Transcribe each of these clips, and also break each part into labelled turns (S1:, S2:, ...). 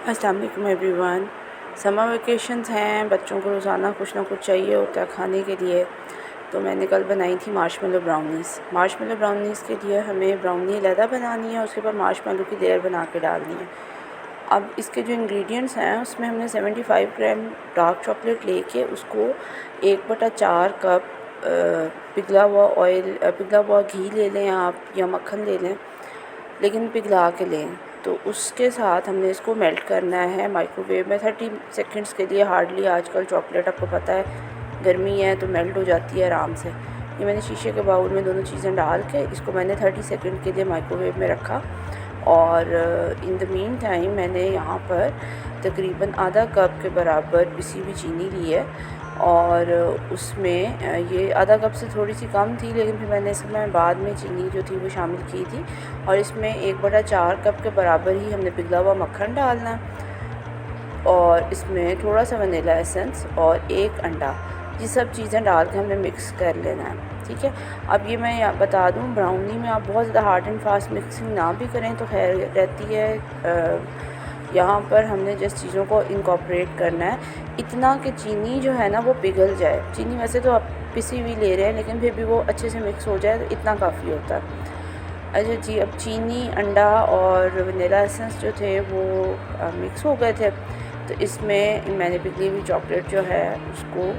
S1: अस्सलाम वालेकुम everyone. Summer vacations हैं, बच्चों को रोज़ाना कुछ ना कुछ चाहिए होता है खाने के लिए। तो मैंने कल बनाई थी मार्शमेलो ब्राउनीज़। मार्शमेलो ब्राउनीज़ के लिए हमें ब्राउनी अलहदा बनानी है, उसके बाद मार्शमेलो की लेयर बना के डालनी है। अब इसके जो इंग्रेडिएंट्स हैं उसमें हमने 75 ग्राम डार्क चॉकलेट लेके उसको 1/4 कप पिघला हुआ घी ले लें आप, या मक्खन ले लें, लेकिन पिघला के लें। तो उसके साथ हमने इसको मेल्ट करना है माइक्रोवेव में 30 सेकंड्स के लिए। हार्डली आजकल चॉकलेट आपको पता है गर्मी है तो मेल्ट हो जाती है आराम से। ये मैंने शीशे के बाउल में दोनों चीज़ें डाल के इसको मैंने 30 सेकंड के लिए माइक्रोवेव में रखा। और इन द मीन टाइम मैंने यहाँ पर तकरीबन आधा कप के बराबर पिसी हुई चीनी ली है। और उसमें ये आधा कप से थोड़ी सी कम थी, लेकिन फिर मैंने इसमें बाद में चीनी जो थी वो शामिल की थी। और इसमें 1/4 कप के बराबर ही हमने पिघला हुआ मक्खन डालना है, और इसमें थोड़ा सा वनीला एसेंस और 1 अंडा, ये सब चीज़ें डाल के हमने मिक्स कर लेना है। ठीक है। अब ये मैं बता दूं, ब्राउनी में आप बहुत ज़्यादा हार्ड एंड फास्ट मिक्सिंग ना भी करें तो खैर रहती है। यहाँ पर हमने जिस चीज़ों को इनकॉर्पोरेट करना है इतना कि चीनी जो है ना वो पिघल जाए। चीनी वैसे तो आप पिसी हुई ले रहे हैं, लेकिन फिर भी वो अच्छे से मिक्स हो जाए तो इतना काफ़ी होता है। अच्छा जी, अब चीनी, अंडा और वनीला एसेंस जो थे वो मिक्स हो गए थे। तो इसमें मैंने पिघली हुई चॉकलेट जो है उसको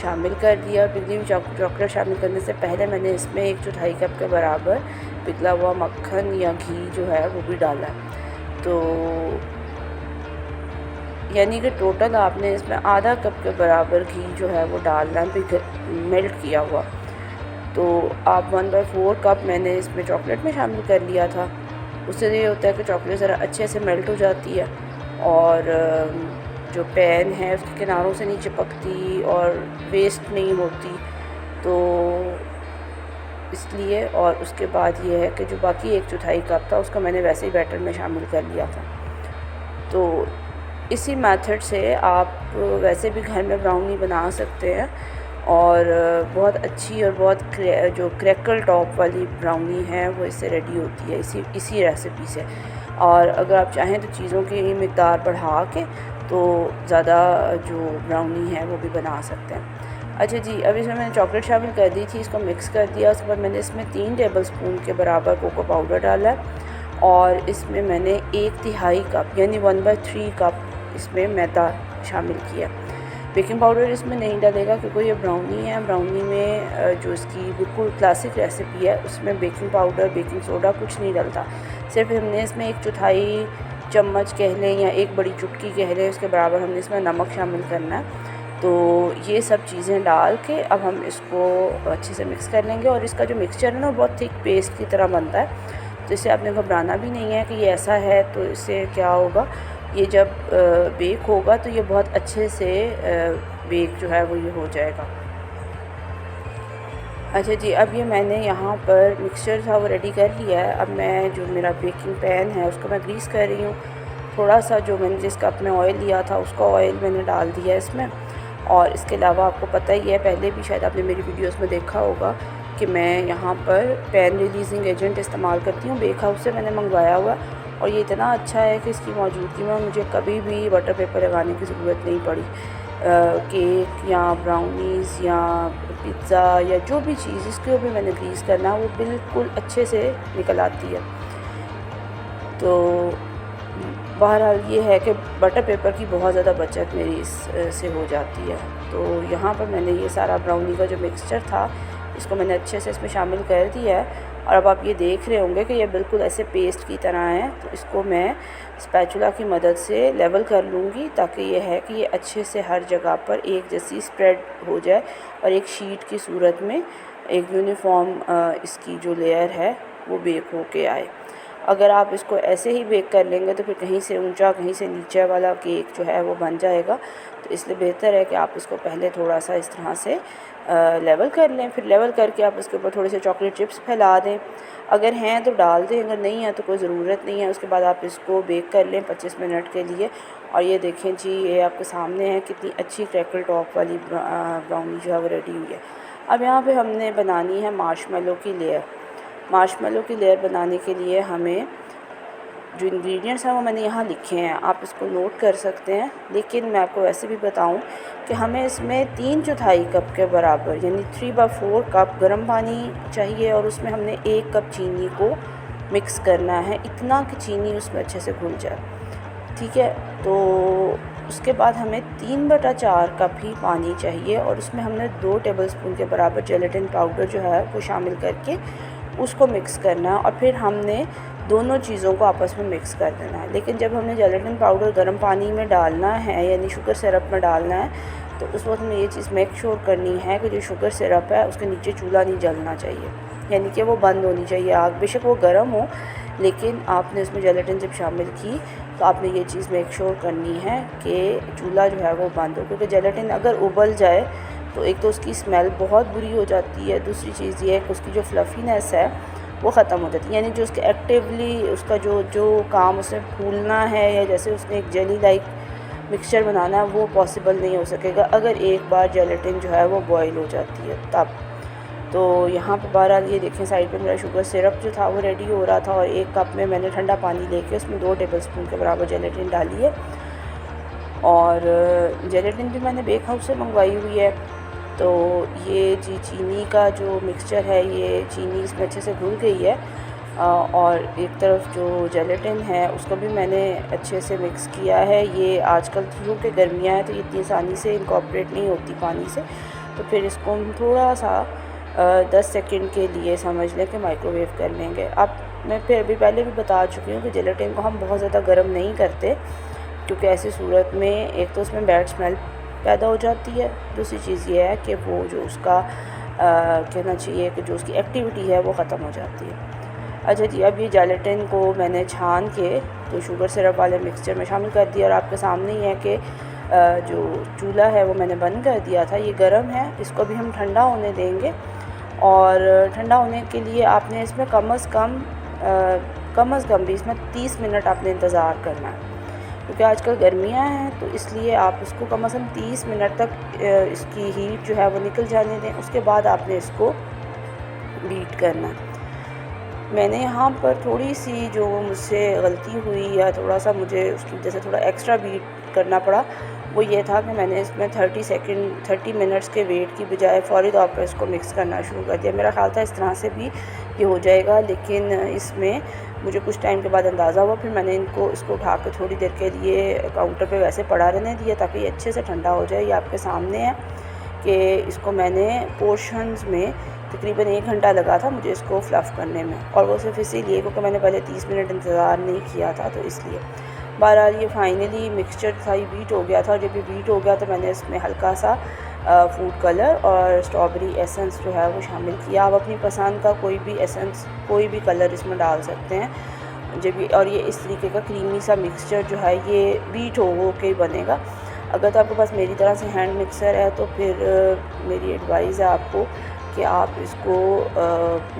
S1: शामिल कर दिया। पिघली हुई चॉकलेट शामिल करने से पहले मैंने इसमें 1/4 कप के बराबर पिघला हुआ मक्खन या घी जो है वो भी डाला। तो यानी कि टोटल आपने इसमें आधा कप के बराबर घी जो है वो डालना, मेल्ट किया हुआ। तो आप 1/4 कप मैंने इसमें चॉकलेट में शामिल कर लिया था। उससे ये होता है कि चॉकलेट ज़रा अच्छे से मेल्ट हो जाती है, और जो पैन है उसके किनारों से नहीं चिपकती और वेस्ट नहीं होती। तो इसलिए, और उसके बाद ये है कि जो बाकी 1/4 कप था उसको मैंने वैसे ही बैटर में शामिल कर लिया था। तो इसी मेथड से आप वैसे भी घर में ब्राउनी बना सकते हैं, और बहुत अच्छी और बहुत जो क्रैकल टॉप वाली ब्राउनी है वो इससे रेडी होती है, इसी रेसिपी से। और अगर आप चाहें तो चीज़ों की मिक़दार बढ़ा के तो ज़्यादा जो ब्राउनी है वो भी बना सकते हैं। अच्छा जी, अब इसमें मैंने चॉकलेट शामिल कर दी थी, इसको मिक्स कर दिया। उसके बाद मैंने इसमें 3 टेबलस्पून के बराबर कोको पाउडर डाला है, और इसमें मैंने 1/3 कप यानी 1/3 कप इसमें मैदा शामिल किया। बेकिंग पाउडर इसमें नहीं डालेगा क्योंकि ये ब्राउनी है। ब्राउनी में जो इसकी बिल्कुल क्लासिक रेसिपी है उसमें बेकिंग पाउडर, बेकिंग सोडा कुछ नहीं डलता। सिर्फ हमने इसमें 1/4 चम्मच कह लें या 1 बड़ी चुटकी कह लें उसके बराबर हमने इसमें नमक शामिल करना है। तो ये सब चीज़ें डाल के अब हम इसको अच्छे से मिक्स कर लेंगे। और इसका जो मिक्सचर है ना बहुत थिक पेस्ट की तरह बनता है, तो इससे आपने घबराना भी नहीं है कि ये ऐसा है। तो इससे क्या होगा, ये जब बेक होगा तो ये बहुत अच्छे से बेक जो है वो ये हो जाएगा। अच्छा जी, अब ये मैंने यहाँ पर मिक्सचर था वो रेडी कर लिया है। अब मैं जो मेरा बेकिंग पैन है उसको मैं ग्रीस कर रही हूँ। थोड़ा सा जो मैंने जिस कप में ऑयल लिया था उसका ऑयल मैंने डाल दिया इसमें। और इसके अलावा आपको पता ही है, पहले भी शायद आपने मेरी वीडियोस में देखा होगा कि मैं यहाँ पर पैन रिलीजिंग एजेंट इस्तेमाल करती हूँ। बेक हाउस से मैंने मंगवाया हुआ, और ये इतना अच्छा है कि इसकी मौजूदगी में मुझे कभी भी बटर पेपर लगाने की ज़रूरत नहीं पड़ी। केक या ब्राउनीज़ या पिज़्ज़ा या जो भी चीज़ इसको भी मैंने ग्रीस करना है वो बिल्कुल अच्छे से निकल आती है। तो बहरहाल ये है कि बटर पेपर की बहुत ज़्यादा बचत मेरी इस से हो जाती है। तो यहाँ पर मैंने ये सारा ब्राउनी का जो मिक्सचर था इसको मैंने अच्छे से इसमें शामिल कर दिया है। और अब आप ये देख रहे होंगे कि ये बिल्कुल ऐसे पेस्ट की तरह है। तो इसको मैं स्पैचुला की मदद से लेवल कर लूँगी, ताकि ये है कि ये अच्छे से हर जगह पर एक जैसी स्प्रेड हो जाए और एक शीट की सूरत में एक यूनिफॉर्म इसकी जो लेयर है वो बेक हो के आए। अगर आप इसको ऐसे ही बेक कर लेंगे तो फिर कहीं से ऊंचा कहीं से नीचे वाला केक जो है वो बन जाएगा। तो इसलिए बेहतर है कि आप इसको पहले थोड़ा सा इस तरह से लेवल कर लें। फिर लेवल करके आप इसके ऊपर थोड़े से चॉकलेट चिप्स फैला दें, अगर हैं तो डाल दें, अगर नहीं है तो कोई ज़रूरत नहीं है। उसके बाद आप इसको बेक कर लें 25 मिनट के लिए। और ये देखें जी, ये आपके सामने है कितनी अच्छी क्रैकल टॉप वाली ब्राउनी जो है वो रेडी हुई है। अब यहाँ पे हमने बनानी है मार्शमेलो की लेयर। मार्शमेलो की लेयर बनाने के लिए हमें जो इंग्रेडिएंट्स हैं वो मैंने यहाँ लिखे हैं, आप इसको नोट कर सकते हैं। लेकिन मैं आपको वैसे भी बताऊँ कि हमें इसमें 3/4 कप के बराबर यानी 3/4 कप गर्म पानी चाहिए और उसमें हमने 1 कप चीनी को मिक्स करना है, इतना कि चीनी उसमें अच्छे से घुल जाए। ठीक है, तो उसके बाद हमें 3/4 कप ही पानी चाहिए और उसमें हमने 2 टेबलस्पून के बराबर जेलेटिन पाउडर जो है वो शामिल करके उसको मिक्स करना है और फिर हमने दोनों चीज़ों को आपस में मिक्स कर देना है। लेकिन जब हमने जेलेटिन पाउडर गर्म पानी में डालना है यानी शुगर सिरप में डालना है, तो उस वक्त हमें ये चीज़ मेक श्योर करनी है कि जो शुगर सिरप है उसके नीचे चूल्हा नहीं जलना चाहिए, यानी कि वो बंद होनी चाहिए आग, बेशक वो गर्म हो, लेकिन आपने उसमें जेलेटिन जब शामिल की तो आपने ये चीज़ मेक श्योर करनी है कि चूल्हा जो है वो बंद हो, क्योंकि जेलेटिन अगर उबल जाए तो एक तो उसकी स्मेल बहुत बुरी हो जाती है, दूसरी चीज़ ये है कि उसकी जो फ्लफ़ीनेस है वो ख़त्म हो जाती है, यानी जो उसके एक्टिवली उसका जो काम उसे फूलना है या जैसे उसने एक जेली लाइक मिक्सचर बनाना है वो पॉसिबल नहीं हो सकेगा अगर एक बार जेलेटिन जो है वो बॉयल हो जाती है तब। तो यहाँ पर बहरहाल ये देखें साइड पे मेरा शुगर सिरप जो था वो रेडी हो रहा था और 1 कप में मैंने ठंडा पानी लेके उसमें 2 टेबलस्पून के बराबर जेलेटिन डाली है और जेलेटिन भी मैंने बेक हाउस से मंगवाई हुई है। तो ये जी चीनी का जो मिक्सचर है ये चीनी इसमें अच्छे से घुल गई है और एक तरफ जो जेलेटिन है उसको भी मैंने अच्छे से मिक्स किया है। ये आजकल क्योंकि गर्मियाँ हैं तो ये इतनी आसानी से इनकॉर्पोरेट नहीं होती पानी से, तो फिर इसको हम थोड़ा सा 10 सेकंड के लिए समझ लें कि माइक्रोवेव कर लेंगे। अब मैं फिर अभी पहले भी बता चुकी हूँ कि जेलेटिन को हम बहुत ज़्यादा गर्म नहीं करते, क्योंकि ऐसी सूरत में एक तो उसमें बैड स्मेल पैदा हो जाती है, दूसरी चीज़ ये है कि वो जो उसका कहना चाहिए कि जो उसकी एक्टिविटी है वो ख़त्म हो जाती है। अच्छा जी, अब ये जेलेटिन को मैंने छान के तो शुगर सिरप वाले मिक्सचर में शामिल कर दिया और आपके सामने ही है कि जो चूल्हा है वो मैंने बंद कर दिया था, ये गर्म है, इसको भी हम ठंडा होने देंगे। और ठंडा होने के लिए आपने इसमें कम अज़ कम भी इसमें 30 मिनट आपने इंतज़ार करना है, क्योंकि आजकल गर्मियाँ हैं तो इसलिए आप इसको कम से कम 30 मिनट तक इसकी हीट जो है वो निकल जाने दें। उसके बाद आपने इसको बीट करना है। मैंने यहाँ पर थोड़ी सी जो मुझसे गलती हुई या थोड़ा सा मुझे उसकी वजह से थोड़ा एक्स्ट्रा बीट करना पड़ा, वो ये था कि मैंने इसमें 30 मिनट्स के वेट की बजाय फ़ौरी तौर पर इसको मिक्स करना शुरू कर दिया। मेरा ख़्याल था इस तरह से भी ये हो जाएगा, लेकिन इसमें मुझे कुछ टाइम के बाद अंदाज़ा हुआ। फिर मैंने इसको उठा के थोड़ी देर के लिए काउंटर पे वैसे पड़ा रहने दिया ताकि ये अच्छे से ठंडा हो जाए। ये आपके सामने है कि इसको मैंने पोर्शंस में तकरीबन 1 घंटा लगा था मुझे इसको फ्लफ़ करने में, और वो सिर्फ इसीलिए क्योंकि मैंने पहले 30 मिनट इंतज़ार नहीं किया था, तो इसलिए। बहरहाल ये फाइनली मिक्सचर था ये बीट हो गया था, और जब ये बीट हो गया तो मैंने इसमें हल्का सा फूड कलर और स्ट्रॉबेरी एसेंस जो है वो शामिल किया। आप अपनी पसंद का कोई भी एसेंस कोई भी कलर इसमें डाल सकते हैं जब ये, और ये इस तरीके का क्रीमी सा मिक्सचर जो है ये बीट हो के बनेगा। अगर तो आपके पास मेरी तरह से हैंड मिक्सर है तो फिर मेरी एडवाइस है आपको कि आप इसको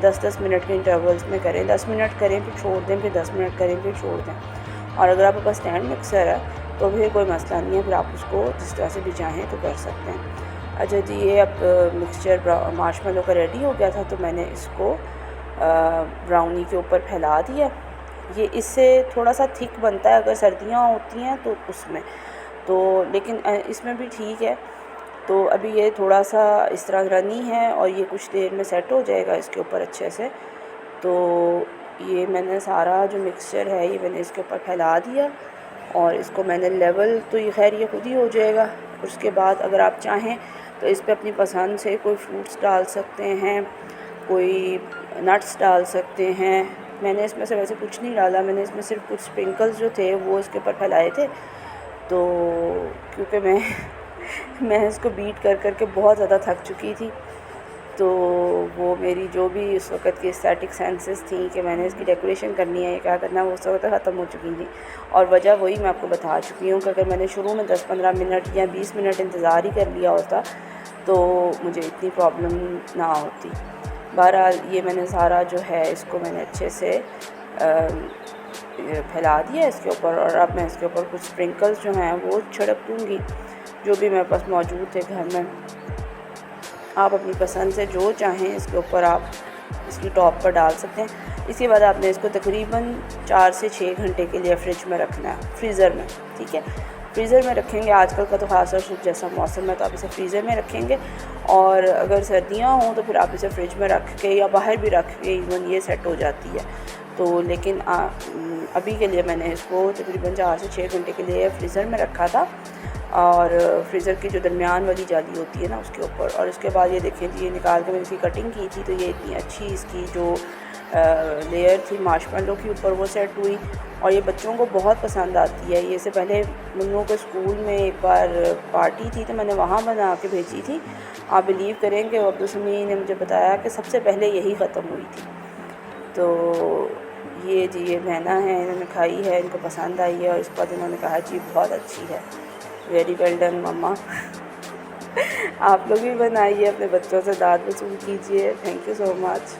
S1: 10-10 मिनट के इंटरवल्स में करें। 10 मिनट करें फिर छोड़ दें, फिर 10 मिनट करें फिर छोड़ दें। और अगर आपके पास स्टैंड मिक्सर है तो फिर कोई मसला नहीं है, फिर आप उसको जिस तरह से भी चाहें तो कर सकते हैं। अच्छा जी, ये अब मिक्सचर मार्शमेलो का रेडी हो गया था, तो मैंने इसको ब्राउनी के ऊपर फैला दिया। ये इससे थोड़ा सा थिक बनता है अगर सर्दियाँ होती हैं तो उसमें तो, लेकिन इसमें भी ठीक है। तो अभी ये थोड़ा सा इस तरह रनी है और ये कुछ देर में सेट हो जाएगा इसके ऊपर अच्छे से। तो ये मैंने सारा जो मिक्सचर है ये मैंने इसके ऊपर फैला दिया और इसको मैंने लेवल, तो ये खैर ये खुद ही हो जाएगा। उसके बाद अगर आप चाहें तो इस पे अपनी पसंद से कोई फ्रूट्स डाल सकते हैं, कोई नट्स डाल सकते हैं। मैंने इसमें से वैसे कुछ नहीं डाला, मैंने इसमें सिर्फ कुछ स्प्रिंकल्स जो थे वो इसके ऊपर फैलाए थे। तो क्योंकि मैं इसको बीट कर के बहुत ज़्यादा थक चुकी थी, तो वो मेरी जो भी उस वक़्त की एस्थेटिक सेंसेस थी कि मैंने इसकी डेकोरेशन करनी है, क्या करना है, वो उस वक्त ख़त्म हो चुकी थी। और वजह वही मैं आपको बता चुकी हूँ कि अगर मैंने शुरू में 10-15 मिनट या 20 मिनट इंतज़ार ही कर लिया होता तो मुझे इतनी प्रॉब्लम ना होती। बहरहाल ये मैंने सारा जो है इसको मैंने अच्छे से फैला दिया इसके ऊपर, और अब मैं इसके ऊपर कुछ स्प्रिंकल्स जो हैं वो छिड़क दूँगी जो भी मेरे पास मौजूद थे घर में। आप अपनी पसंद से जो चाहें इसके ऊपर आप इसकी टॉप पर डाल सकते हैं। इसके बाद आपने इसको तकरीबन 4 से 6 घंटे के लिए फ्रिज में रखना है, फ्रीज़र में, ठीक है। फ्रीज़र में रखेंगे, आजकल का तो ख़ास तौर जैसा मौसम है तो आप इसे फ्रीज़र में रखेंगे, और अगर सर्दियाँ हों तो फिर आप इसे फ्रिज में रख के या बाहर भी रख के इवन ये सेट हो जाती है। तो लेकिन अभी के लिए मैंने इसको तकरीबन 4 से 6 घंटे के लिए फ्रीज़र में रखा था, और फ्रीज़र की जो दरमियान वाली जाली होती है ना उसके ऊपर। और उसके बाद ये देखें जी, ये निकाल के मैंने इसकी कटिंग की थी, तो ये इतनी अच्छी इसकी जो लेयर थी मार्शमेलो की ऊपर वो सेट हुई, और ये बच्चों को बहुत पसंद आती है। ये से पहले मुन्नू के स्कूल में एक बार पार्टी थी तो मैंने वहाँ बना के भेजी थी। आप बिलीव करेंगे अब्दुल समी ने मुझे बताया कि सबसे पहले यही ख़त्म हुई थी। तो ये जी, ये बहना है, इन्होंने खाई है, इनको पसंद आई है, और इसके बाद इन्होंने कहा जी बहुत अच्छी है, वेरी वेल डन मम्मा। आप लोग भी बनाइए, अपने बच्चों से दाद वसूल कीजिए। Thank you so much.